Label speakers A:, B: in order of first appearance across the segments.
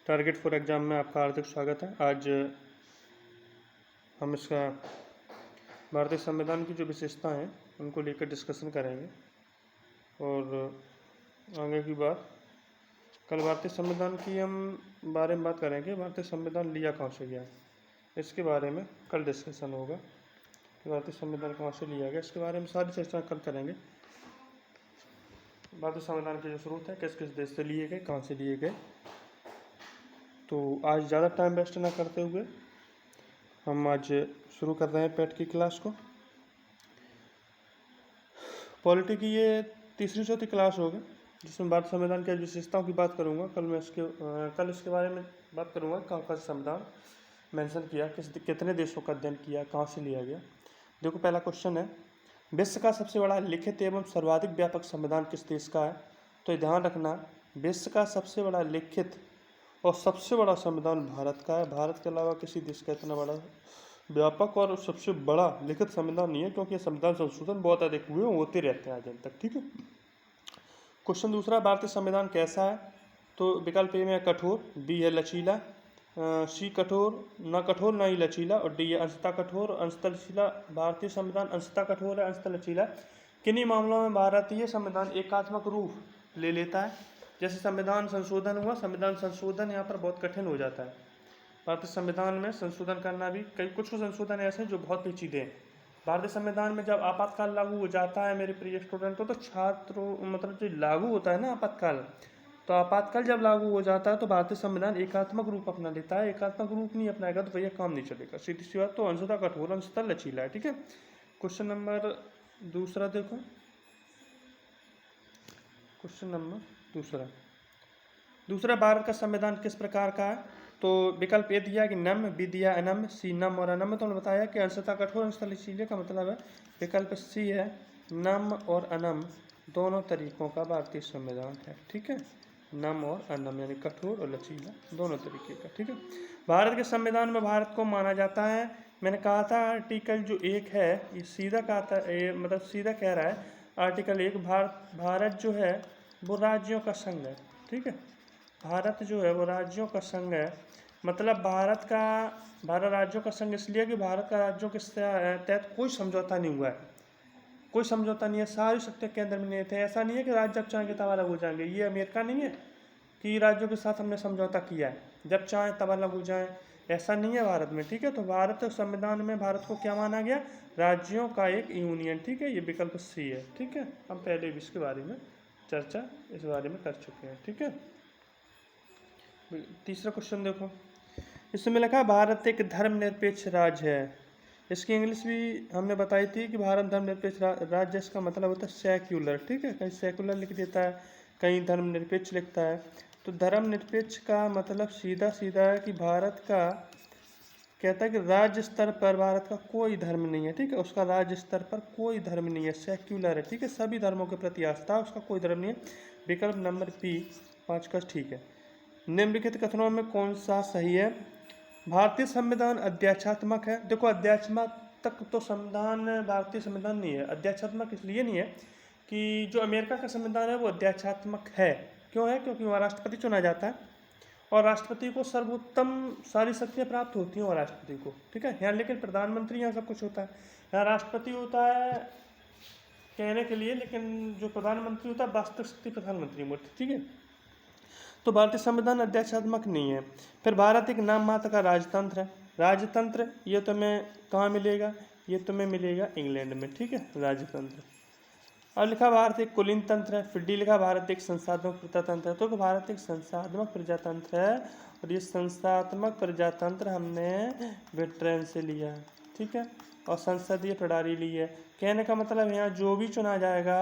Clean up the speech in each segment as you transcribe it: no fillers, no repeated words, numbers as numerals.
A: Target for exam में आपका हार्दिक स्वागत है। आज हम इसका भारतीय संविधान की जो विशेषता हैं उनको लेकर डिस्कशन करेंगे। और आगे की बात, कल भारतीय संविधान की हम बारे में बात करेंगे। भारतीय संविधान लिया कहाँ से गया, इसके बारे में कल डिस्कशन होगा कि भारतीय संविधान कहाँ से लिया गया। इसके बारे में सारी चर्चा कल करेंगे। भारतीय संविधान के जो स्रोत हैं, किस किस देश से लिए गए, कहाँ से लिए गए। तो आज ज़्यादा टाइम वेस्ट ना करते हुए हम आज शुरू कर रहे हैं पेट की क्लास को। पॉलिटी की ये तीसरी चौथी क्लास होगी जिसमें भारतीय संविधान की विशेषताओं की बात करूंगा। कल इसके बारे में बात करूंगा कहाँ का संविधान मेंशन किया, कितने देशों का अध्ययन किया, कहाँ से लिया गया। देखो, पहला क्वेश्चन है, विश्व का सबसे बड़ा लिखित एवं सर्वाधिक व्यापक संविधान किस देश का है। तो ये ध्यान रखना, विश्व का सबसे बड़ा लिखित और सबसे बड़ा संविधान भारत का है। भारत के अलावा किसी देश का इतना बड़ा व्यापक और सबसे बड़ा लिखित संविधान नहीं है, क्योंकि ये संविधान संशोधन बहुत अधिक हुए होते रहते हैं आज तक। ठीक है। क्वेश्चन दूसरा, भारतीय संविधान कैसा है। तो विकल्प ए में कठोर, बी है लचीला, सी कठोर न ही लचीला, और डी है अंशतः कठोर अंशतः लचीला। भारतीय संविधान अंशतः कठोर है, अंशतः लचीला। किन्हीं मामलों में भारतीय संविधान एकात्मक रूप ले लेता है। जैसे संविधान संशोधन हुआ, संविधान संशोधन यहाँ पर बहुत कठिन हो जाता है। भारतीय संविधान में संशोधन करना भी, कुछ संशोधन ऐसे हैं जो बहुत पेचीदे हैं। भारतीय संविधान में जब आपातकाल लागू हो जाता है मेरे प्रिय स्टूडेंटों, तो छात्रों मतलब जो लागू होता है ना आपातकाल, तो आपातकाल जब लागू हो जाता है तो भारतीय संविधान एकात्मक रूप अपना लेता है। एकात्मक रूप नहीं अपनाएगा तो भैया काम नहीं चलेगा, सीधी सी बात। तो अंशतः कठोर अंशतः लचीला है। ठीक है। क्वेश्चन नंबर दूसरा देखो, क्वेश्चन नंबर दूसरा, भारत का संविधान किस प्रकार का है। तो विकल्प ए दिया कि नम्य, बी दिया अनम्य, सी नम्य और अनम्य। तो उन्होंने बताया कि अंशतः कठोर अंशतः लचीले का मतलब है विकल्प सी है, नम्य और अनम्य दोनों तरीकों का भारतीय संविधान है। ठीक है, नम्य और अनम्य यानी कठोर और लचीला दोनों तरीके का। ठीक है। भारत के संविधान में भारत को माना जाता है, मैंने कहा था आर्टिकल जो 1 है ये सीधा कहा था, ये मतलब सीधा कह रहा है आर्टिकल 1, भारत जो है वो राज्यों का संघ है। ठीक है, भारत जो है वो राज्यों का संघ है। मतलब भारत राज्यों का संघ इसलिए कि भारत का राज्यों के तहत कोई समझौता नहीं हुआ है, कोई समझौता नहीं है, सारी शक्तियाँ केंद्र में नहीं थे। ऐसा नहीं है कि राज्य जब चाहेंगे तब अलग हो जाएंगे। ये अमेरिका नहीं है कि राज्यों के साथ हमने समझौता किया है, जब चाहें तब अलग हो जाएं, ऐसा नहीं है भारत में। ठीक है। तो भारत संविधान में भारत को क्या माना गया, राज्यों का एक यूनियन। ठीक है, ये विकल्प सी है। ठीक है, हम पहले भी इसके बारे में चर्चा इस बारे में कर चुके हैं। ठीक है। तीसरा क्वेश्चन देखो, इसमें लिखा है भारत एक धर्मनिरपेक्ष राज्य है। इसकी इंग्लिश भी हमने बताई थी कि भारत धर्मनिरपेक्ष राज्य, इसका मतलब होता है सेक्युलर। ठीक है, कहीं सेकुलर लिख देता है, कहीं धर्मनिरपेक्ष लिखता है। तो धर्मनिरपेक्ष का मतलब सीधा सीधा है कि भारत का कहता है कि राज्य स्तर पर भारत का कोई धर्म नहीं है। ठीक है, उसका राज्य स्तर पर कोई धर्म नहीं है, सेक्युलर है। ठीक है, सभी धर्मों के प्रति आस्था है, उसका कोई धर्म नहीं है। विकल्प नंबर बी 5 का ठीक है। निम्नलिखित कथनों में कौन सा सही है। भारतीय संविधान अध्यात्मात्मक है। देखो, अध्यात्मात्मक तो संविधान भारतीय संविधान नहीं है। अध्यात्मात्मक इसलिए नहीं है कि जो अमेरिका का संविधान है वो अध्यात्मात्मक है। क्यों है, क्योंकि वहाँ राष्ट्रपति चुना जाता है और राष्ट्रपति को सर्वोत्तम सारी शक्तियाँ प्राप्त होती हैं और राष्ट्रपति को। ठीक है, यहाँ लेकिन प्रधानमंत्री यहाँ सब कुछ होता है, यहाँ राष्ट्रपति होता है कहने के लिए, लेकिन जो प्रधानमंत्री होता है वास्तविक शक्ति प्रधानमंत्री होती है। ठीक है, तो भारतीय संविधान अध्यात्मात्मक नहीं है। फिर भारत एक नाम मात्र का राजतंत्र है। राजतंत्र ये तुम्हें कहाँ मिलेगा, ये तुम्हें मिलेगा इंग्लैंड में। ठीक है, राजतंत्र। और लिखा भारत एक कुलीन तंत्र है। फिर डी लिखा भारत एक संसाधनात्मक प्रजातंत्र है। तो भारत एक संसाधनात्मक प्रजातंत्र है और ये संस्थात्मक प्रजातंत्र हमने ब्रिटेन से लिया है। ठीक है, और संसदीय प्रणाली ली है। कहने का मतलब यहाँ जो भी चुना जाएगा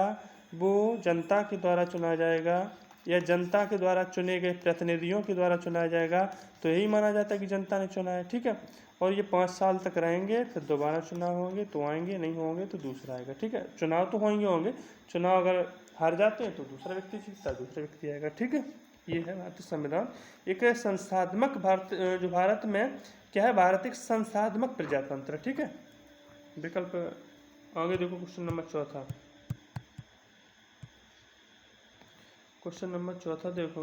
A: वो जनता के द्वारा चुना जाएगा या जनता के द्वारा चुने गए प्रतिनिधियों के द्वारा चुना जाएगा, तो यही माना जाता है कि जनता ने चुना है। ठीक है, और ये 5 साल तक रहेंगे, फिर दोबारा चुनाव होंगे तो आएंगे, नहीं होंगे तो दूसरा आएगा। ठीक है, चुनाव तो होंगे, चुनाव अगर हार जाते हैं तो दूसरा व्यक्ति जीतता है, दूसरा व्यक्ति आएगा। ठीक है, ये है भारतीय संविधान। एक संसाधनात्मक भारत, जो भारत में क्या है, भारत एक संसाधनात्मक प्रजातंत्र। ठीक है, विकल्प आगे देखो। क्वेश्चन नंबर चौथा देखो,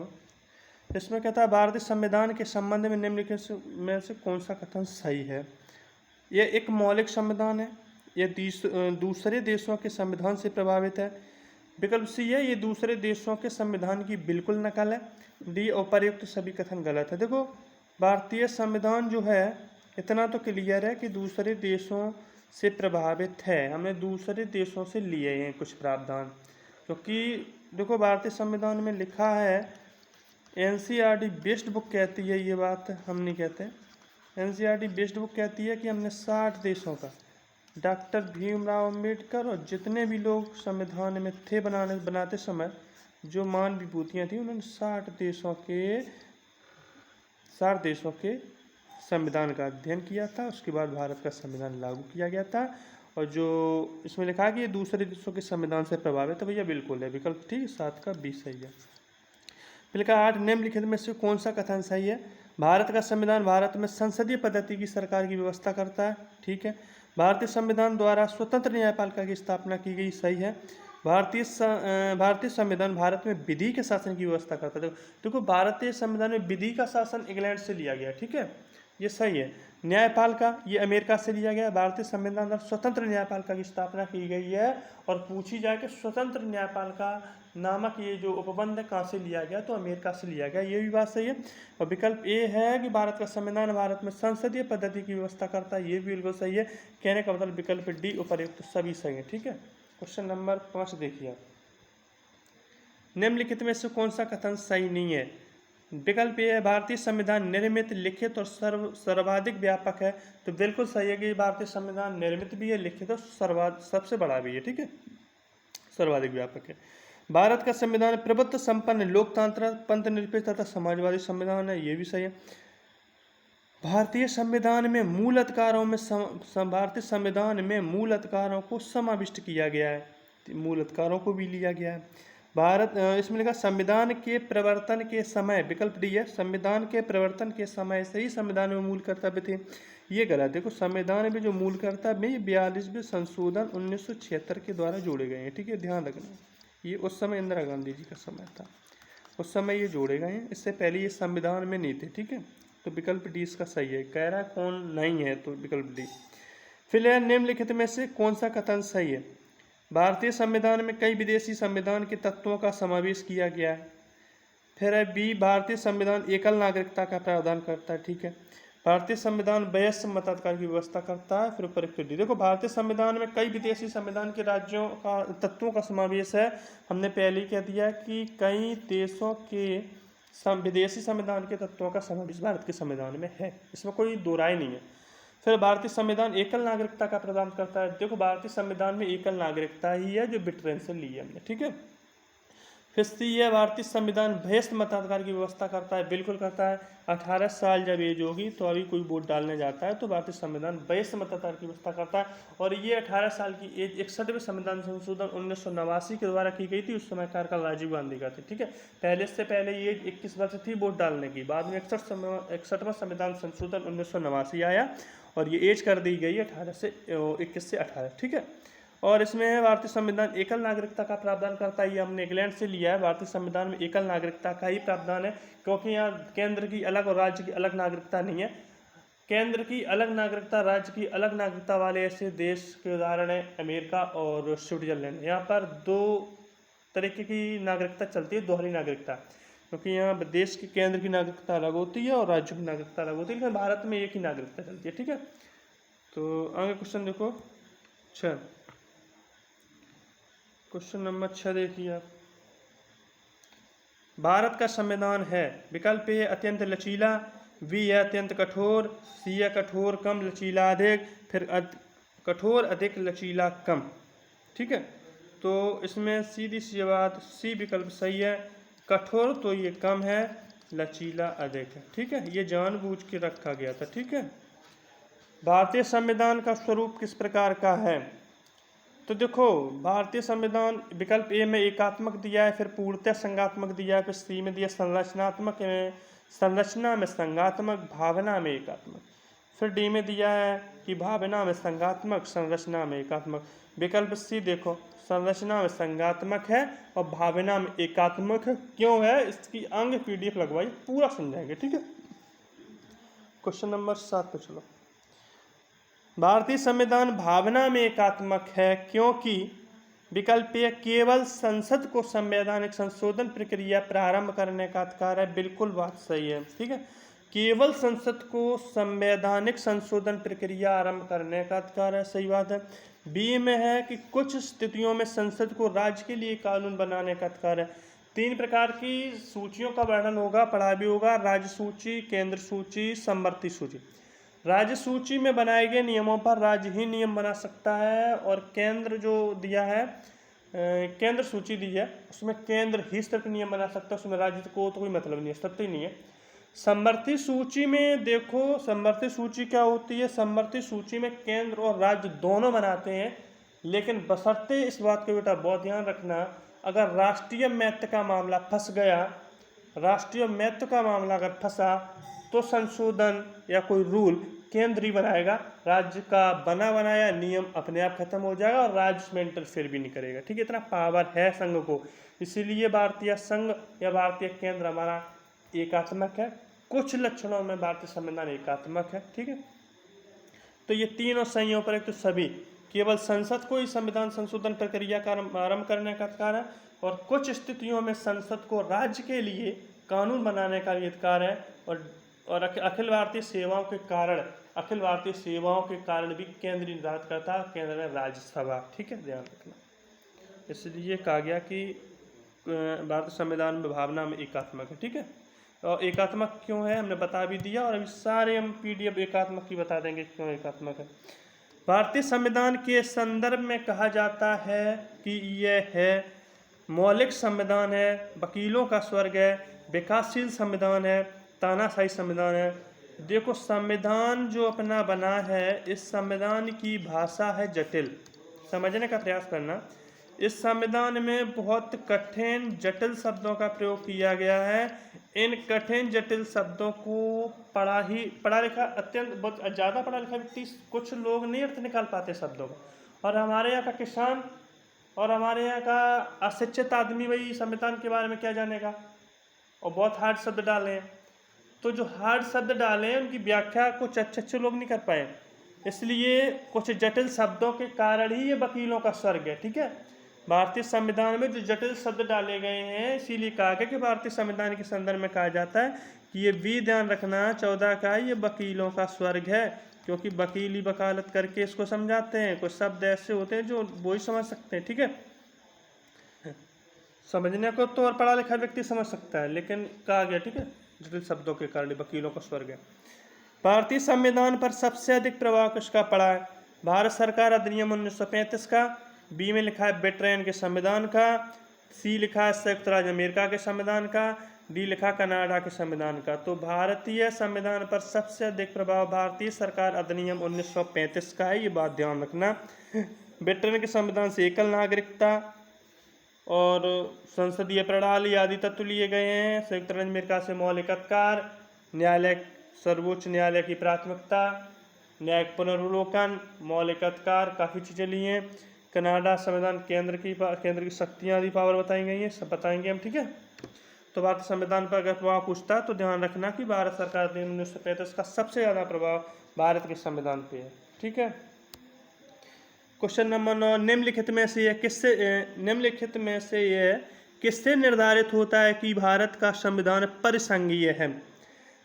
A: इसमें कहता है भारतीय संविधान के संबंध में निम्नलिखित में से कौन सा कथन सही है। यह एक मौलिक संविधान है, यह दूसरे देशों के संविधान से प्रभावित है। विकल्प सी है, ये दूसरे देशों के संविधान की बिल्कुल नकल है। डी, उपर्युक्त सभी कथन गलत है। देखो भारतीय संविधान जो है इतना तो क्लियर है कि दूसरे देशों से प्रभावित है, हमने दूसरे देशों से लिए हैं कुछ प्रावधान, क्योंकि देखो भारतीय संविधान में लिखा है, एनसीईआरटी बेस्ड बुक कहती है, ये बात हम नहीं कहते। एनसीईआरटी बेस्ड बुक कहती है कि हमने 60 देशों का, डॉक्टर भीमराव अम्बेडकर और जितने भी लोग संविधान में थे बनाते समय जो मान विभूतियाँ थी, उन्होंने 60 देशों के संविधान का अध्ययन किया था। उसके बाद भारत का संविधान लागू किया गया था। और जो इसमें लिखा है कि ये दूसरे देशों के संविधान से प्रभावित है, भैया बिल्कुल है, विकल्प ठीक 7 का 20 सही है। फिर लिखा 8, निम्नलिखित में से कौन सा कथन सही है। भारत का संविधान भारत में संसदीय पद्धति की सरकार की व्यवस्था करता है, ठीक है। भारतीय संविधान द्वारा स्वतंत्र न्यायपालिका की स्थापना की गई, सही है। भारतीय संविधान भारत में विधि के शासन की व्यवस्था करता है। देखो भारतीय संविधान में विधि का शासन इंग्लैंड से लिया गया, ठीक है, ये सही है। न्यायपालिका ये अमेरिका से लिया गया। भारतीय संविधान द्वारा स्वतंत्र न्यायपालिका की स्थापना की गई है। और पूछी जाए कि स्वतंत्र न्यायपालिका नामक ये जो उपबंध है कहाँ से लिया गया, तो अमेरिका से लिया गया, ये भी बात सही है। और विकल्प ए है कि भारत का संविधान भारत में संसदीय पद्धति की व्यवस्था करता है, ये भी बिल्कुल सही है। कहने का मतलब विकल्प डी उपर्युक्त सभी सही है, ठीक है। क्वेश्चन नंबर 5 देखिए, निम्नलिखित में से कौन सा कथन सही नहीं है। विकल्प ए है, भारतीय संविधान निर्मित, लिखित और सर्वाधिक व्यापक है, तो बिल्कुल सही है कि भारतीय संविधान निर्मित भी है, लिखित और सबसे बड़ा भी है, ठीक है, सर्वाधिक व्यापक है। भारत का संविधान प्रभुत्व संपन्न, लोकतांत्रिक, पंथनिरपेक्ष तथा समाजवादी संविधान है, ये भी सही है। भारतीय संविधान में मूल अधिकारों को समाविष्ट किया गया है, मूल अधिकारों को भी लिया गया है। इसमें लिखा संविधान के प्रवर्तन के समय, विकल्प डी है, संविधान के प्रवर्तन के समय से ही संविधान में मूल कर्तव्य थे, ये गलत। देखो संविधान में जो मूल कर्तव्य 42वें संशोधन 1976 के द्वारा जोड़े गए हैं, ठीक है, ध्यान रखना। ये उस समय इंदिरा गांधी जी का समय था, उस समय ये जोड़े गए हैं, इससे पहले ये संविधान में नहीं थे, ठीक है। तो विकल्प डी इसका सही है। कह रहा है कौन नहीं है, तो विकल्प डी। फिर निम्नलिखित में से कौन सा कथन सही है। भारतीय संविधान में कई विदेशी संविधान के तत्वों का समावेश किया गया है। फिर है बी, भारतीय संविधान एकल नागरिकता का प्रावधान करता है, ठीक है। भारतीय संविधान वयस्क मताधिकार की व्यवस्था करता है। फिर ऊपर डी। देखो भारतीय संविधान में कई विदेशी संविधान के राज्यों का तत्वों का समावेश है, हमने पहले ही कह दिया कि कई देशों के विदेशी संविधान के तत्वों का समावेश भारत के संविधान में है, इसमें कोई दो राय नहीं है। फिर भारतीय संविधान एकल नागरिकता का प्रदान करता है। देखो भारतीय संविधान में एकल नागरिकता ही है जो ब्रिटेन से ली है हमने, ठीक है। फिर सी है, भारतीय संविधान वयस्क मताधिकार की व्यवस्था करता है, बिल्कुल करता है। 18 साल जब एज होगी तो अभी कोई वोट डालने जाता है तो भारतीय संविधान वयस्क मताधिकार की व्यवस्था करता है। और ये 18 साल की एज 61वें संविधान संशोधन 1989 के द्वारा की गई थी, उस समय कार्यकाल राजीव गांधी का था, ठीक है। पहले से पहले ये 21 वर्ष थी वोट डालने की, बाद में 61वां संविधान संशोधन 1989 आया और ये एज कर दी गई 21 से 18, ठीक है। और इसमें है भारतीय संविधान एकल नागरिकता का प्रावधान करता है, ये हमने इंग्लैंड से लिया है। भारतीय संविधान में एकल नागरिकता का ही प्रावधान है, क्योंकि यहाँ केंद्र की अलग और राज्य की अलग नागरिकता नहीं है। केंद्र की अलग नागरिकता, राज्य की अलग नागरिकता वाले ऐसे देश के उदाहरण है अमेरिका और स्विट्जरलैंड। यहाँ पर दो तरीके की नागरिकता चलती है, दोहरी नागरिकता, क्योंकि यहाँ देश की केंद्र की नागरिकता अलग होती है और राज्य की नागरिकता अलग होती है, लेकिन भारत में एक ही नागरिकता चलती है, ठीक है। तो आगे क्वेश्चन देखो 6, क्वेश्चन नंबर 6 देखिए आप। भारत का संविधान है, विकल्प ए अत्यंत लचीला, बी है अत्यंत कठोर, सी है कठोर कम लचीला अधिक, फिर कठोर अधिक लचीला कम, ठीक है। तो इसमें सीधी सी बात सी विकल्प सही है, कठोर तो ये कम है, लचीला अधिक है, ठीक है, ये जानबूझ के रखा गया था, ठीक है। भारतीय संविधान का स्वरूप किस प्रकार का है। तो देखो भारतीय संविधान विकल्प ए में एकात्मक दिया है, फिर पूर्णतः संघात्मक दिया है, फिर सी में दिया संरचना में संघात्मक, भावना में एकात्मक, फिर डी में दिया है कि भावना में संघात्मक, संरचना में एकात्मक। विकल्प सी देखो संरचना में संज्ञात्मक है और भावना में एकात्मक है। क्यों है, इसकी अंग PDF लगवाई, पूरा समझाएंगे, ठीक है। क्वेश्चन नंबर 7 पे चलो। भारतीय संविधान भावना में एकात्मक है क्योंकि विकल्प ए केवल संसद को संवैधानिक संशोधन प्रक्रिया प्रारंभ करने का अधिकार है। बिल्कुल बात सही है, ठीक है। केवल संसद को संवैधानिक संशोधन प्रक्रिया आरंभ करने का अधिकार है, सही बात है। बी में है कि कुछ स्थितियों में संसद को राज्य के लिए कानून बनाने का अधिकार है। 3 प्रकार की सूचियों का वर्णन होगा, पढ़ा भी होगा, राज्य सूची, केंद्र सूची, समवर्ती सूची। राज्य सूची में बनाए गए नियमों पर राज्य ही नियम बना सकता है, और केंद्र जो दिया है, केंद्र सूची दी है, उसमें केंद्र ही सिर्फ नियम बना सकता है, उसमें राज्य को तो कोई मतलब नहीं है, सत्य ही नहीं है। समवर्ती सूची में देखो, समवर्ती सूची क्या होती है, समवर्ती सूची में केंद्र और राज्य दोनों बनाते हैं, लेकिन बशर्ते इस बात का बेटा बहुत ध्यान रखना, अगर राष्ट्रीय महत्व का मामला फंस गया, राष्ट्रीय महत्व का मामला अगर फंसा तो संशोधन या कोई रूल केंद्र ही बनाएगा, राज्य का बना बनाया नियम अपने आप खत्म हो जाएगा और राज्य में इंटरफेयर भी नहीं करेगा, ठीक है। इतना पावर है संघ को, इसीलिए भारतीय संघ या भारतीय केंद्र हमारा एकात्मक है। कुछ लक्षणों में भारतीय संविधान एकात्मक है, ठीक है। तो ये तीनों संहियों पर, एक तो सभी, केवल संसद को ही संविधान संशोधन प्रक्रिया का आरंभ करने का अधिकार है, और कुछ स्थितियों में संसद को राज्य के लिए कानून बनाने का अधिकार है, और अखिल भारतीय सेवाओं के कारण, अखिल भारतीय सेवाओं के कारण भी केंद्र निर्धारित करता है, केंद्र में राज्यसभा, ठीक है, ध्यान रखना। इसलिए कहा गया कि भारतीय संविधान में भावना में एकात्मक है, ठीक है। और एकात्मक क्यों है हमने बता भी दिया, और अभी सारे हम PDF एकात्मक की बता देंगे क्यों एकात्मक है। भारतीय संविधान के संदर्भ में कहा जाता है कि यह है मौलिक संविधान है, वकीलों का स्वर्ग है, विकासशील संविधान है, तानाशाही संविधान है। देखो, संविधान जो अपना बना है, इस संविधान की भाषा है जटिल, समझने का प्रयास करना। इस संविधान में बहुत कठिन जटिल शब्दों का प्रयोग किया गया है। इन कठिन जटिल शब्दों को पढ़ा लिखा अत्यंत बहुत ज़्यादा पढ़ा लिखा व्यक्ति, कुछ लोग नहीं अर्थ निकाल पाते शब्दों का, और हमारे यहाँ का किसान और हमारे यहाँ का अशिक्षित आदमी वही संविधान के बारे में क्या जानेगा, और बहुत हार्ड शब्द डाले हैं। तो जो हार्ड शब्द डाले हैं उनकी व्याख्या कुछ अच्छे लोग नहीं कर पाए, इसलिए कुछ जटिल शब्दों के कारण ही ये वकीलों का स्वर्ग है, ठीक है। भारतीय संविधान में जो जटिल शब्द डाले गए हैं, इसीलिए कहा गया कि भारतीय संविधान के संदर्भ में कहा जाता है कि ये भी ध्यान रखना 14 का, ये वकीलों का स्वर्ग है, क्योंकि वकील ही वकालत करके इसको समझाते हैं। कुछ शब्द ऐसे होते हैं जो वो ही समझ सकते हैं, ठीक है। समझने को तो और पढ़ा लिखा व्यक्ति समझ सकता है, लेकिन कहा गया, ठीक है, जटिल शब्दों के कारण वकीलों का स्वर्ग है। भारतीय संविधान पर सबसे अधिक प्रभाव किसका पड़ा है? भारत सरकार अधिनियम 1935 का, बी में लिखा है ब्रिटेन के संविधान का, सी लिखा है संयुक्त राज्य अमेरिका के संविधान का, डी लिखा कनाडा के संविधान का। तो भारतीय संविधान पर सबसे अधिक प्रभाव भारतीय सरकार अधिनियम 1935 का है, ये बात ध्यान रखना। ब्रिटेन के संविधान से एकल नागरिकता और संसदीय प्रणाली आदि तत्व लिए गए हैं। संयुक्त राज्य अमेरिका से मौलिक अधिकार, न्यायालय, सर्वोच्च न्यायालय की प्राथमिकता, न्यायिक पुनर्वलोकन, मौलिक अधिकार, काफ़ी चीज़ें ली हैं। कनाडा संविधान केंद्र की शक्तियाँ आदि पावर बताई गई हैं, सब बताएंगे हम, ठीक है। तो भारतीय संविधान पर अगर प्रभाव पूछता है तो ध्यान रखना कि भारत सरकार अधिनियम 1935 का सबसे ज़्यादा प्रभाव भारत के संविधान पे है, ठीक है। क्वेश्चन नंबर 9, निम्नलिखित में से यह किससे निर्धारित होता है कि भारत का संविधान परिसंघीय है?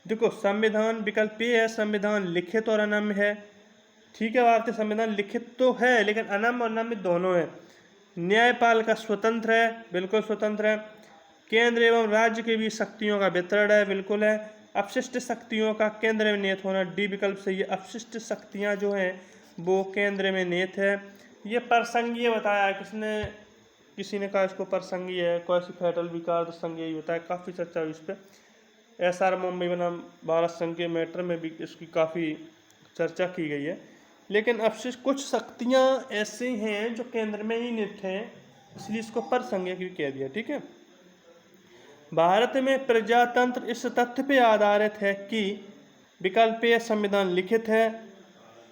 A: देखो, संविधान विकल्प ए है, संविधान लिखित और अनम्य है, ठीक है। भारतीय संविधान लिखित तो है लेकिन अनम्य और नम्य दोनों है। न्यायपालिका स्वतंत्र है, बिल्कुल स्वतंत्र है। केंद्र एवं राज्य के बीच शक्तियों का वितरण है, बिल्कुल है। अपशिष्ट शक्तियों का केंद्र में निहित होना, डी विकल्प से। ये अपशिष्ट शक्तियाँ जो हैं वो केंद्र में निहित है। ये परसंघीय बताया है, किसी ने कहा इसको परसंघीय है, कोई फेडरल विकार संघीय होता है, काफ़ी चर्चा हुई इस पर। SR मुंबई बनाम भारत संघ के मैटर में भी इसकी काफ़ी चर्चा की गई है। लेकिन अपशिष्ट कुछ शक्तियाँ ऐसी हैं जो केंद्र में ही निहित हैं, इसलिए इसको परसंघीय भी कह दिया, ठीक है। भारत में प्रजातंत्र इस तथ्य पे आधारित है कि विकल्प ए संविधान लिखित है,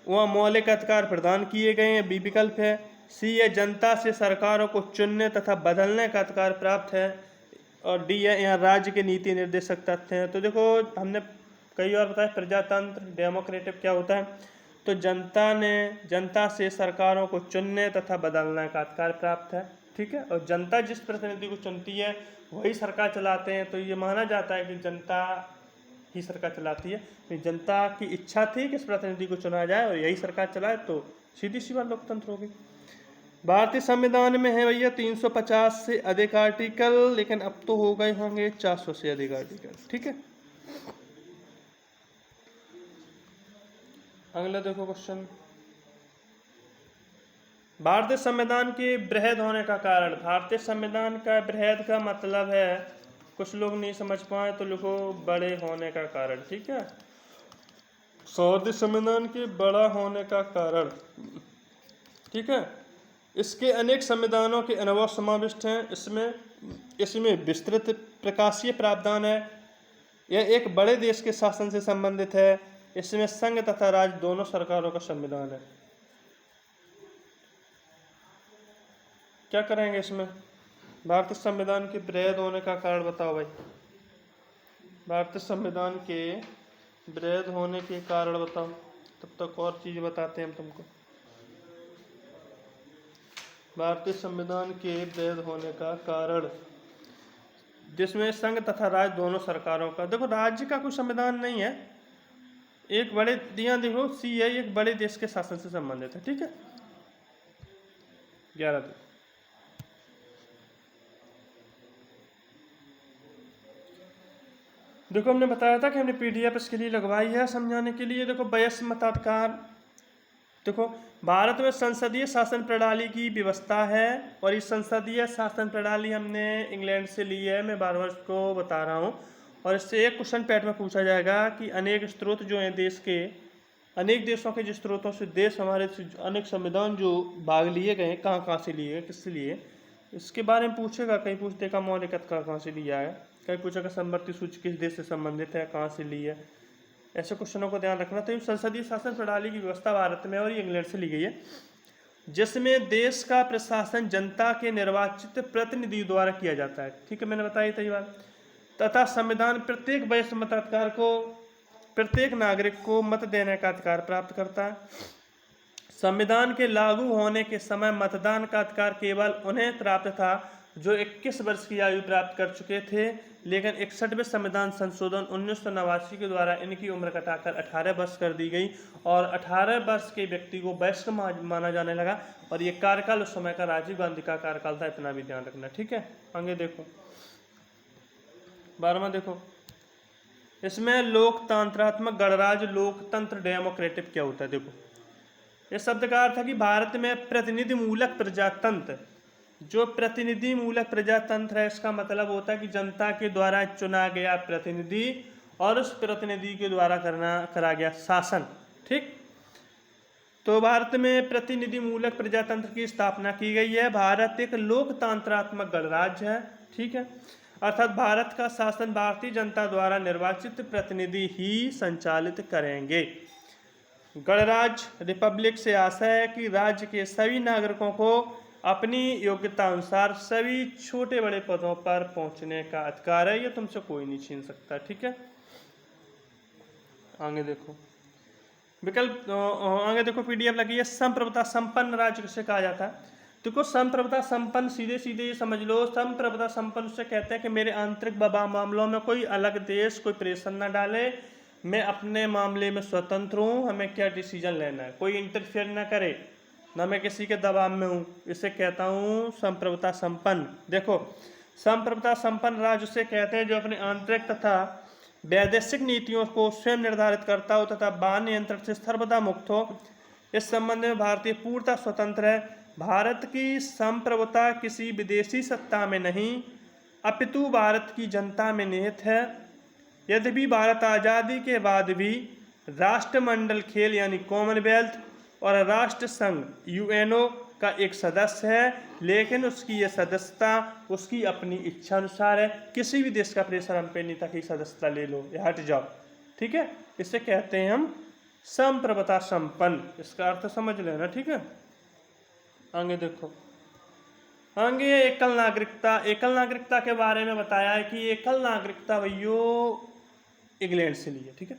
A: वहाँ मौलिक अधिकार प्रदान किए गए हैं, बी विकल्प है। सी है जनता से सरकारों को चुनने तथा बदलने का अधिकार प्राप्त है, और डी है यहाँ राज्य के नीति निर्देशक तथ्य हैं। तो देखो हमने कई बार बताया प्रजातंत्र डेमोक्रेटिक क्या होता है, तो जनता से सरकारों को चुनने तथा बदलने का अधिकार प्राप्त है, ठीक है। और जनता जिस प्रतिनिधि को चुनती है वही सरकार चलाते हैं, तो ये माना जाता है कि जनता ही सरकार चलाती है। तो जनता की इच्छा थी कि इस प्रतिनिधि को चुना जाए और यही सरकार चलाए, तो सीधी सी बात लोकतंत्र होगी। भारतीय संविधान में है भैया 350 से अधिक आर्टिकल, लेकिन अब तो हो गए होंगे 400 से अधिक आर्टिकल, ठीक है। अगला देखो क्वेश्चन, भारतीय संविधान के बृहद होने का कारण। भारतीय संविधान का बृहद का मतलब है, कुछ लोग नहीं समझ पाए तो लिखो बड़े होने का कारण, ठीक है। भारतीय संविधान के बड़ा होने का कारण, ठीक है। इसके अनेक संविधानों के अनुभव समाविष्ट हैं। इसमें विस्तृत प्रकाशीय प्रावधान है। यह एक बड़े देश के शासन से संबंधित है। इसमें संघ तथा राज्य दोनों सरकारों का संविधान है। क्या करेंगे इसमें, भारतीय संविधान के बृहद होने का कारण बताओ भाई। भारतीय संविधान के बृहद होने के कारण बताओ, तब तक और चीज़ बताते हैं हम तुमको। भारतीय संविधान के वैध होने का कारण, जिसमें संघ तथा राज्य दोनों सरकारों का। देखो राज्य का कोई संविधान नहीं है, एक बड़े यहाँ देखो सी है, एक बड़े देश के शासन से संबंधित है, ठीक है। 11 देखो हमने बताया था कि हमने PDF इसके लिए लगवाई है समझाने के लिए। देखो वयस्क मताधिकार, देखो भारत में संसदीय शासन प्रणाली की व्यवस्था है, और इस संसदीय शासन प्रणाली हमने इंग्लैंड से ली है, मैं बार बार इसको बता रहा हूँ। और इससे एक क्वेश्चन पैट में पूछा जाएगा कि अनेक स्रोत जो हैं देश के, अनेक देशों के जिस स्रोतों से देश हमारे अनेक संविधान जो भाग लिए गए हैं, कहाँ कहाँ से लिए गए, किससे लिए, इसके बारे में पूछेगा। कहीं पूछ देगा मौलिक अधिकार कहाँ से लिया है, कहीं पूछेगा समवर्ती सूची किस देश से संबंधित है, कहाँ से ली है। ऐसे क्वेश्चनों को ध्यान रखना। तो ये संसदीय शासन प्रणाली की व्यवस्था भारत में और ये इंग्लैंड से ली गई है, जिसमें देश का प्रशासन जनता के निर्वाचित प्रतिनिधि द्वारा किया जाता है, ठीक है, मैंने बताई थी बात। तथा संविधान प्रत्येक वयस्क मताधिकार को, प्रत्येक नागरिक को मत देने का अधिकार प्राप्त करता है। संविधान के लागू होने के समय मतदान का अधिकार केवल उन्हें प्राप्त था जो 21 वर्ष की आयु प्राप्त कर चुके थे, लेकिन 61वें संविधान संशोधन 1989 के द्वारा इनकी उम्र घटाकर 18 वर्ष कर दी गई, और 18 वर्ष के व्यक्ति को वयस्क माना जाने लगा। और ये कार्यकाल उस समय का राजीव गांधी का कार्यकाल था, इतना भी ध्यान रखना, ठीक है। आगे देखो 12वां देखो, इसमें लोकतंत्रात्मक गणराज्य, लोकतंत्र डेमोक्रेटिक क्या होता है। देखो इस शब्द का अर्थ है कि भारत में प्रतिनिधि मूलक प्रजातंत्र, जो प्रतिनिधि मूलक प्रजातंत्र है, इसका मतलब होता है कि जनता के द्वारा चुना गया प्रतिनिधि और उस प्रतिनिधि के द्वारा करा गया शासन, ठीक। तो भारत में प्रतिनिधि मूलक प्रजातंत्र की स्थापना की गई है। भारत एक लोकतंत्रात्मक गणराज्य है, ठीक है, अर्थात भारत का शासन भारतीय जनता द्वारा निर्वाचित प्रतिनिधि ही संचालित करेंगे। गणराज्य रिपब्लिक से आशय है कि राज्य के सभी नागरिकों को अपनी योग्यता अनुसार सभी छोटे बड़े पदों पर पहुंचने का अधिकार है, ये तुमसे कोई नहीं छीन सकता, ठीक है। आगे देखो विकल्प, आगे देखो PDF लगी है, संप्रभुता संपन्न राज्य किसे कहा जाता है। देखो संप्रभुता संपन्न, सीधे सीधे ये समझ लो, संप्रभुता संपन्न उससे कहते हैं कि मेरे आंतरिक मामलों में कोई अलग देश कोई प्रेशर न डाले, मैं अपने मामले में स्वतंत्र हूँ, हमें क्या डिसीजन लेना है, कोई इंटरफेयर ना करे, ना मैं किसी के दबाव में हूँ, इसे कहता हूँ संप्रभुता संपन्न। देखो संप्रभुता संपन्न राज्य उसे कहते हैं जो अपने आंतरिक तथा वैदेशिक नीतियों को स्वयं निर्धारित करता हो तथा बाह्य नियंत्रण से सर्वदा मुक्त हो। इस संबंध में भारतीय पूर्णतः स्वतंत्र है। भारत की संप्रभुता किसी विदेशी सत्ता में नहीं, अपितु भारत की जनता में निहित है। यद्यपि भारत आज़ादी के बाद भी राष्ट्रमंडल खेल यानी कॉमनवेल्थ और राष्ट्र संघ UNO का एक सदस्य है, लेकिन उसकी यह सदस्यता उसकी अपनी इच्छा अनुसार है। किसी भी देश का प्रेशर हम पे नहीं था कि सदस्यता ले लो या हट जाओ, ठीक है। इसे कहते हैं हम संप्रभुता संपन्न, इसका अर्थ समझ लेना, ठीक है। आगे देखो, आगे एकल नागरिकता। एकल नागरिकता के बारे में बताया है कि एकल नागरिकता भैया इंग्लैंड से ली है, ठीक है।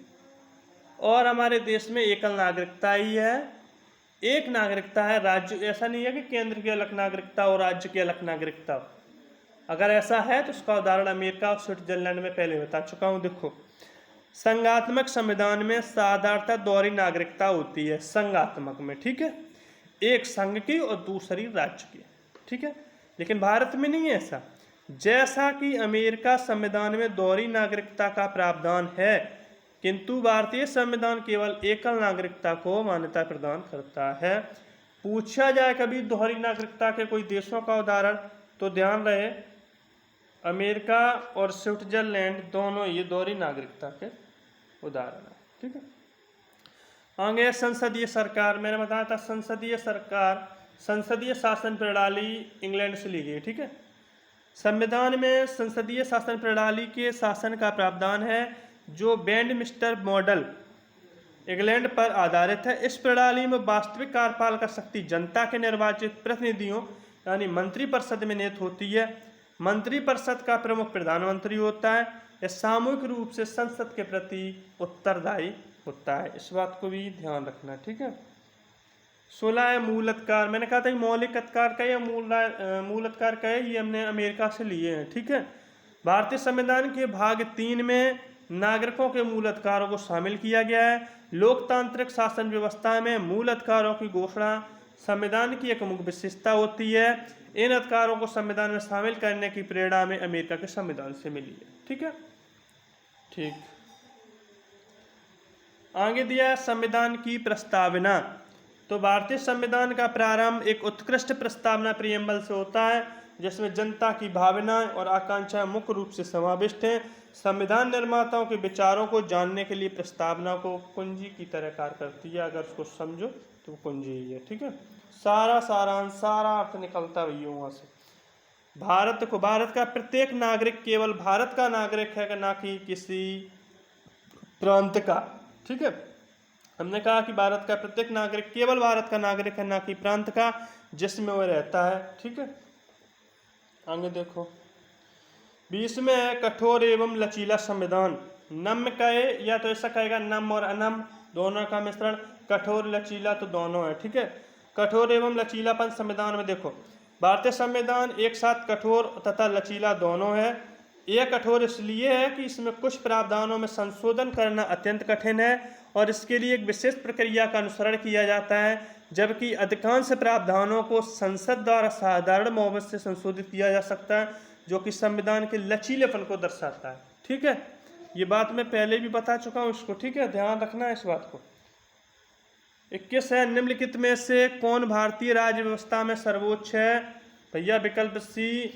A: और हमारे देश में एकल नागरिकता ही है, एक नागरिकता है राज्य। ऐसा नहीं है कि केंद्र की अलग नागरिकता और राज्य की अलग नागरिकता हो। अगर ऐसा है तो उसका उदाहरण अमेरिका और स्विट्जरलैंड में पहले बता चुका हूँ। देखो, संघात्मक संविधान में साधारणतः दोहरी नागरिकता होती है, संघात्मक में, ठीक है, एक संघ की और दूसरी राज्य की, ठीक है। लेकिन भारत में नहीं है ऐसा। जैसा कि अमेरिका संविधान में दोहरी नागरिकता का प्रावधान है, किंतु भारतीय संविधान केवल एकल नागरिकता को मान्यता प्रदान करता है। पूछा जाए कभी दोहरी नागरिकता के कोई देशों का उदाहरण, तो ध्यान रहे अमेरिका और स्विट्जरलैंड दोनों ये दोहरी नागरिकता के उदाहरण है, ठीक है। आगे संसदीय सरकार, मैंने बताया था संसदीय सरकार, संसदीय शासन प्रणाली इंग्लैंड से ली गई, ठीक है। संविधान में संसदीय शासन प्रणाली के शासन का प्रावधान है जो वेस्टमिंस्टर मॉडल इंग्लैंड पर आधारित है। इस प्रणाली में वास्तविक कार्यपाल का शक्ति जनता के निर्वाचित प्रतिनिधियों यानी मंत्रिपरिषद में निहित होती है। मंत्रिपरिषद का प्रमुख प्रधानमंत्री होता है। यह सामूहिक रूप से संसद के प्रति उत्तरदायी होता है। इस बात को भी ध्यान रखना, ठीक है। 16 है मूल अधिकार। मैंने कहा था कि मौलिक अधिकार का या मूल अधिकार का है, ये हमने अमेरिका से लिए हैं, ठीक है। भारतीय संविधान के भाग 3 में नागरिकों के मूल अधिकारों को शामिल किया गया है। लोकतांत्रिक शासन व्यवस्था में मूल अधिकारों की घोषणा संविधान की एक मुख्य विशेषता होती है। इन अधिकारों को संविधान में शामिल करने की प्रेरणा में अमेरिका के संविधान से मिली है, ठीक है। ठीक, आगे दिया संविधान की प्रस्तावना। तो भारतीय संविधान का प्रारंभ एक उत्कृष्ट प्रस्तावना प्रियम्बल से होता है, जिसमें जनता की भावनाएं और आकांक्षाएं मुख्य रूप से समाविष्ट हैं। संविधान निर्माताओं के विचारों को जानने के लिए प्रस्तावना को कुंजी की तरह कार्य करती है। अगर उसको समझो तो वो कुंजी ही है, ठीक है। सारांश, सारा अर्थ निकलता है वहाँ से। भारत का प्रत्येक नागरिक केवल भारत का नागरिक है, ना कि किसी प्रांत का, ठीक है। हमने कहा कि भारत का प्रत्येक नागरिक केवल भारत का नागरिक है, ना कि प्रांत का जिसमें वह रहता है, ठीक है। आगे देखो, 20 में है कठोर एवं लचीला संविधान। नम्य कहे या तो ऐसा कहेगा नम और अनम दोनों का मिश्रण, कठोर लचीला तो दोनों है, ठीक है। कठोर एवं लचीलापन संविधान में देखो, भारतीय संविधान एक साथ कठोर तथा लचीला दोनों है। यह कठोर इसलिए है कि इसमें कुछ प्रावधानों में संशोधन करना अत्यंत कठिन है और इसके लिए एक विशेष प्रक्रिया का अनुसरण किया जाता है, जबकि अधिकांश प्रावधानों को संसद द्वारा साधारण बहुमत से संशोधित किया जा सकता है, जो कि संविधान के लचीलेपन को दर्शाता है, ठीक है। ये बात मैं पहले भी बता चुका हूँ इसको, ठीक है, ध्यान रखना है इस बात को। 21 है निम्नलिखित में से कौन भारतीय राज्य व्यवस्था में सर्वोच्च है। भैया विकल्प सी,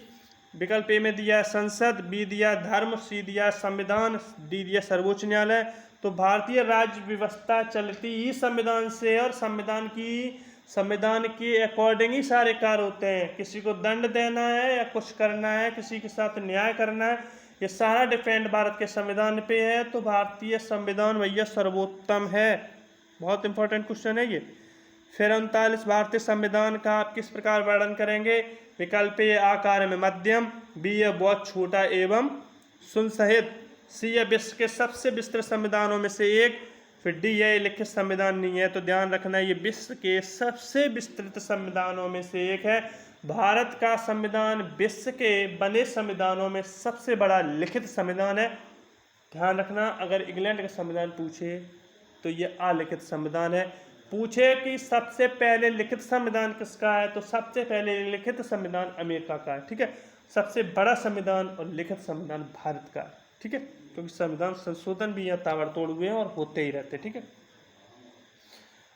A: विकल्प ए में दिया है संसद, बी दिया धर्म, सी दिया संविधान, डी दिया सर्वोच्च न्यायालय। तो भारतीय राज्य व्यवस्था चलती ही संविधान से, और संविधान के अकॉर्डिंग ही सारे कार्य होते हैं। किसी को दंड देना है या कुछ करना है, किसी के साथ न्याय करना है, ये सारा डिपेंड भारत के संविधान पे है। तो भारतीय संविधान भैया सर्वोत्तम है। बहुत इंपॉर्टेंट क्वेश्चन है ये। फिर 39, भारतीय संविधान का आप किस प्रकार वर्णन करेंगे। विकल्प ए आकार में मध्यम, बी है बहुत छोटा एवं सुसंहित, सी है विश्व के सबसे विस्तृत संविधानों में से एक, फिर डी है लिखित संविधान नहीं है। तो ध्यान रखना ये विश्व के सबसे विस्तृत संविधानों में से एक है। भारत का संविधान विश्व के बने संविधानों में सबसे बड़ा लिखित संविधान है। ध्यान रखना, अगर इंग्लैंड का संविधान पूछे तो ये अलिखित संविधान है। पूछे कि सबसे पहले लिखित संविधान किसका है, तो सबसे पहले लिखित संविधान अमेरिका का है, ठीक है। सबसे बड़ा संविधान और लिखित संविधान भारत का है, ठीक है, क्योंकि संविधान संशोधन भी यहाँ ताबड़तोड़ हुए हैं और होते ही रहते, ठीक है।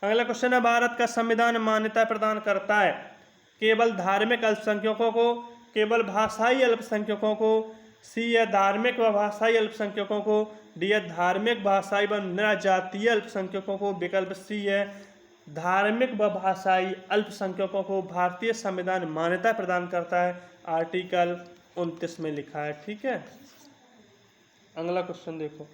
A: अगला क्वेश्चन है, भारत का संविधान मान्यता प्रदान करता है केवल धार्मिक अल्पसंख्यकों को, केवल भाषाई अल्पसंख्यकों को, सी है धार्मिक व भाषाई अल्पसंख्यकों को, डी है धार्मिक भाषाई व जातीय अल्पसंख्यकों को, विकल्प सी है धार्मिक व भाषाई अल्पसंख्यकों को भारतीय संविधान मान्यता प्रदान करता है। आर्टिकल 29 में लिखा है, ठीक है। अगला क्वेश्चन देखो,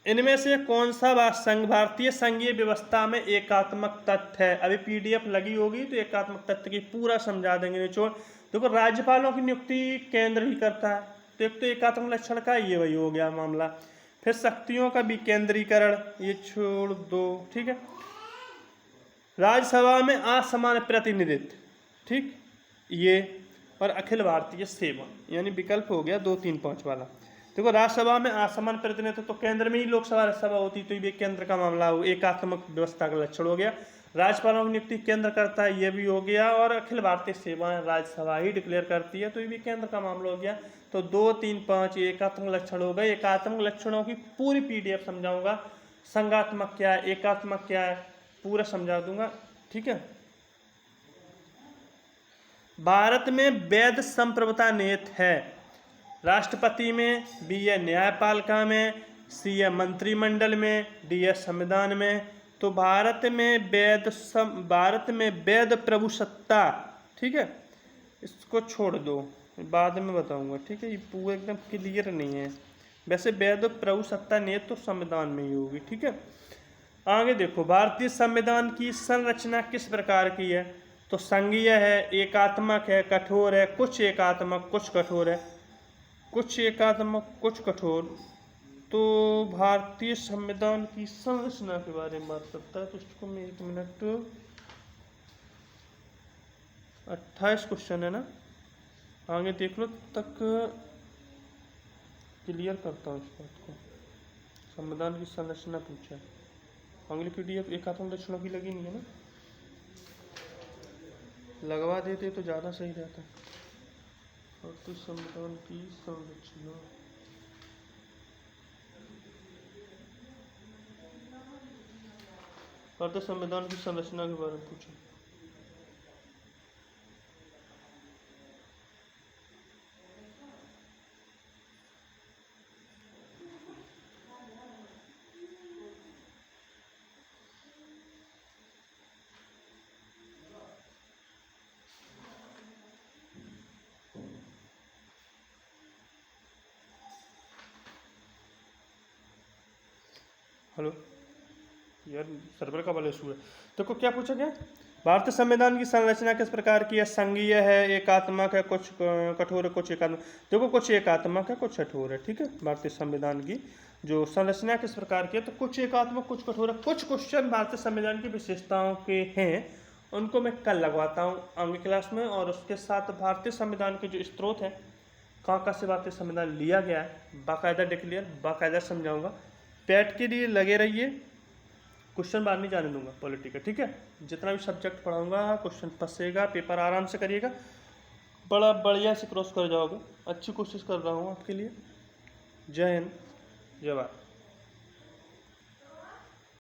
A: इनमें से कौन सा भारतीय संघीय व्यवस्था में एकात्मक तथ्य है? अभी पीडीएफ लगी होगी तो एकात्मक तथ्य की पूरा समझा देंगे निचोड़। देखो, राज्यपालों की नियुक्ति केंद्र ही करता है, तो एक तो एकात्मक लक्षण का ये वही हो गया मामला। फिर शक्तियों का विकेंद्रीकरण, ये छोड़ दो, ठीक है। राज्यसभा में असमान प्रतिनिधित्व, ठीक, ये, और अखिल भारतीय सेवा, यानी विकल्प हो गया 2, 3, 5 वाला। देखो, राज्यसभा में असमान प्रतिनिधित्व तो केंद्र में ही लोकसभा राज्यसभा होती, तो ये केंद्र का मामला हो, एकात्मक व्यवस्था का लक्षण हो गया। राज्यपालों की नियुक्ति केंद्र करता है, ये भी हो गया। और अखिल भारतीय सेवाएं राज्यसभा ही डिक्लेयर करती है, तो ये भी केंद्र का मामला हो गया। तो 2, 3, 5 ये एकात्मक लक्षण हो गए। एकात्मक लक्षणों की पूरी पीडीएफ समझाऊंगा। संघात्मक क्या है, एकात्मक क्या है, पूरा समझा दूंगा, ठीक है। भारत में वैध संप्रभुता नीति है। राष्ट्रपति में, बी है न्यायपालिका में, सी है मंत्रिमंडल में, डी है संविधान में। तो भारत में वैध प्रभुसत्ता, ठीक है, इसको छोड़ दो, बाद में बताऊंगा, ठीक है। ये पूरा एकदम क्लियर नहीं है। वैसे वैध प्रभुसत्ता नीति तो संविधान में ही होगी, ठीक है। आगे देखो, भारतीय संविधान की संरचना किस प्रकार की है? तो संघीय है, एकात्मक है, कठोर है, कुछ एकात्मक कुछ कठोर है, कुछ एकात्मक कुछ कठोर। तो भारतीय संविधान की संरचना के बारे में बात करता है, तो इसको मैं 1 मिनट, 28 क्वेश्चन है ना, आगे देख लो, तक क्लियर करता हूँ इस बात को। संविधान की संरचना पूछा है, अगली पीडीएफ एकात्मक लक्षणों की लगी नहीं है ना, लगवा देते तो ज़्यादा सही रहता। भारतीय संविधान की संरचना, भारतीय संविधान की संरचना के बारे में पूछा। हेलो यार, सर्वर का बड़ा इशू है। तो क्या पूछा गया? भारतीय संविधान की संरचना किस प्रकार की है? संघीय है, एकात्मक है, कुछ कठोर है, कुछ एकात्मक। देखो, कुछ एकात्मक है, कुछ कठोर है, ठीक है। भारतीय संविधान की जो संरचना किस प्रकार की है, तो कुछ एकात्मक कुछ कठोर है। कुछ क्वेश्चन भारतीय संविधान की विशेषताओं के हैं, उनको मैं कल लगवाता हूँ अगली क्लास में। और उसके साथ भारतीय संविधान के जो स्रोत हैं, कहाँ से भारतीय संविधान लिया गया है, बाकायदा डिक्लेयर, बाकायदा समझाऊंगा। पैट के लिए लगे रहिए, क्वेश्चन बाहर नहीं जाने दूंगा पॉलिटिकल, ठीक है। जितना भी सब्जेक्ट पढ़ाऊंगा क्वेश्चन फंसेगा, पेपर आराम से करिएगा, बड़ा बढ़िया से क्रॉस कर जाओगे। अच्छी कोशिश कर रहा हूँ आपके लिए। जय हिंद, जय भारत।